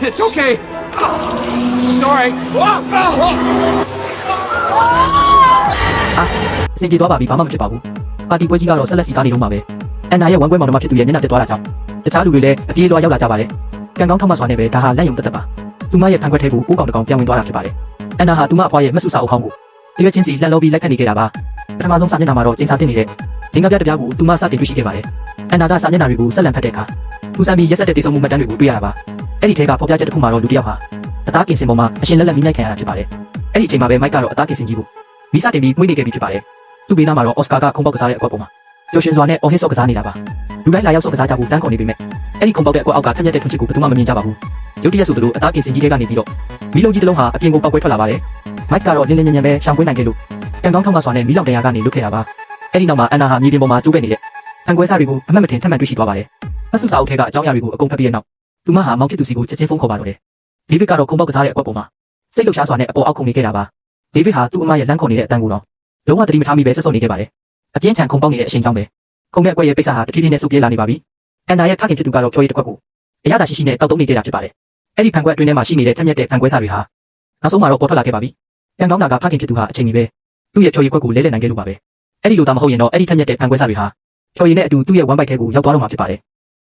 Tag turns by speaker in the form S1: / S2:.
S1: It's okay. It's all right.
S2: စင်ပြေသွားပါပြီဘာမှမဖြစ်ပါဘူးပါတီပွဲကြီးကတော့ဆက်လက်စီကားနေတော့မှာပဲအန်နာရဲ့ဝမ်းကွဲမောင်နှမဖြစ်သူရဲ့မျက်နှာပြတ်သွားတာကြောင့်တခြားလူတွေလည်းအပြေးလွှာရောက်လာကြပါတယ်ကံကောင်းထောက်မှစွာနဲ့ပဲဒါဟာလက်ယုံတက်ပါသူမရဲ့ဖန်ခွက်ထဲကိုကိုးကောင်တကောင်ပြောင်းဝင်သွားတာဖြစ်ပါတယ်အန်နာဟာသူမအဖွားရဲ့မဆုစာအုပ်ဟောင်းကိုတရွက်ချင်းစီလက်လုံးပြီးလိုက်ခတ်နေခဲ့တာပါပထမဆုံးစာမျက်နှာမှာတော့ကျင်းစာတင်နေတဲ့လင်္ကာပြတစ်ပြားကိုသူမစတင်တွေ့ရှိခဲ့ပါတယ်အန်နာကစာမျက်နှာတွေကိုဆက်လက်ဖတ်တဲ့အခါသူစမ်းပြီးရက်ဆက်တဲ့တေဆုံးမှုမှတ်တမ်းတွေကိုတွေ့ရတာပါအဲ့ဒီထဲကဖော်ပြချက်တစ်ခုမှာတော့လူတစ်ယောက်ဟာအသားကင်စင်ပေါ်မှာအရှင်လက်လက်မိနိုင်ခံရတာဖြစ်ပါတယ်အဲ့ဒီအချိန်မှာပဲမိုက်ကတော့အသားကင်စင်ကြီးကိုမီးစတင်ပြီးမှုေးနေခဲ့ပြီဖြစ်ပါတယ်သူ့ဘေးနားမှာတော့အော်စကာကခုံပေါက်ကစားတဲ့အကွက်ပေါ်မှာပျော်ရွှင်စွာနဲ့အော်ဟစ်ဆော့ကစားနေတာပါလူတိုင်းလာရောက်ဆော့ကစားကြဖို့တန်းခေါ်နေပေမဲ့အဲ့ဒီခုံပေါက်တဲ့အကွက်အောက်ကထက်မြက်တဲ့ထွန်းချစ်ကိုဘယ်သူမှမမြင်ကြပါဘူးရုတ်တရက်ဆိုသလိုအသားကင်စင်ကြီးတွေကနေပြီးတော့မီးလုံးကြီးတစ်လုံးဟာအပြင်ကိုပောက်ကွဲထွက်လာပါတယ်မိုက်ကတော့လင်းလင်းမြန်မြန်ပဲရှောင်ကွင်းနိုင်ခဲ့လို့ကံကောင်းထောက်မှစွာနဲ့မီးလောင်တရားကနေလွတ်ခဲ့တာပါအဲ့ဒီနောက်မှာအန်နာဟာမြေပြင်ပေါ်မှာကျိုးပဲနေတဲ့ဖန်ကွဲစားတွေကိုအမှတ်မတင်ထပ်မံတွေ့ရှိသွားပါတယ်မဆုစာအုပ်ထဲကအကြောင်းအရာတွေကိုအကုန်ဖတ်ပြီးတဲ့နောက်သူမဟာမောင်ဖြစ်သူစီကိုချက်ချင်းဖုန်းခေါ်ပါတော့တယ်ဒေးဗစ်ကတော့ခုံပေါက်ကစားတဲ့အကွက်ပေါ်မှာစိတ်လှုပ်ရှားစွာနဲ့အပေါ်အောက်ခုန်နေခဲ့တာပါဒေးဗစ်ဟာသူ့အမရဲ့လမ်းခေါ်နေတဲ့အတန်းကိုတော့လုံးဝသတိမထားမိပဲဆက်စောနေခဲ့ပါတယ်အပြင်းထန်ခုံပေါက်နေတဲ့အချိန်ကြောင့်ပဲခုံတဲ့အကွက်ရဲ့ပိတ်စာဟာတဖြည်းဖြည်းနဲ့ဆုပ်ပြေးလာနေပါပြီအန်နာရဲ့ဖခင်ဖြစ်သူကတော့ဖြောရည်တစ်ခွက်ကိုအရသာရှိရှိနဲ့တောက်တုံးနေခဲ့တာဖြစ်ပါတယ်အဲ့ဒီဖန်ကွက်အတွင်းထဲမှာရှိနေတဲ့ထက်မြက်တဲ့ဖန်ကွဲစာတွေဟာနောက်ဆုံးမှာတော့ပေါ်ထွက်လာခဲ့ပါပြီကံကောင်းတာကဖခင်ဖြစ်သူဟာအချိန်ကြီးပဲသူ့ရဲ့ဖြောရည်ခွက်ကိုလဲလှယ်နိုင်ခဲ့လို့ပါပဲအဲ့ဒီလိုသာမဟုတ်ရင်တော့အဲ့ဒီထက်မြက်တဲ့ဖန်ကွဲစာတွေဟာဖြောရည်နဲ့အတူသူ့ရဲ့ဝမ်းပိုက်ထဲကိုရောက်သွားတော့မှာဖြစ်ပါတယ်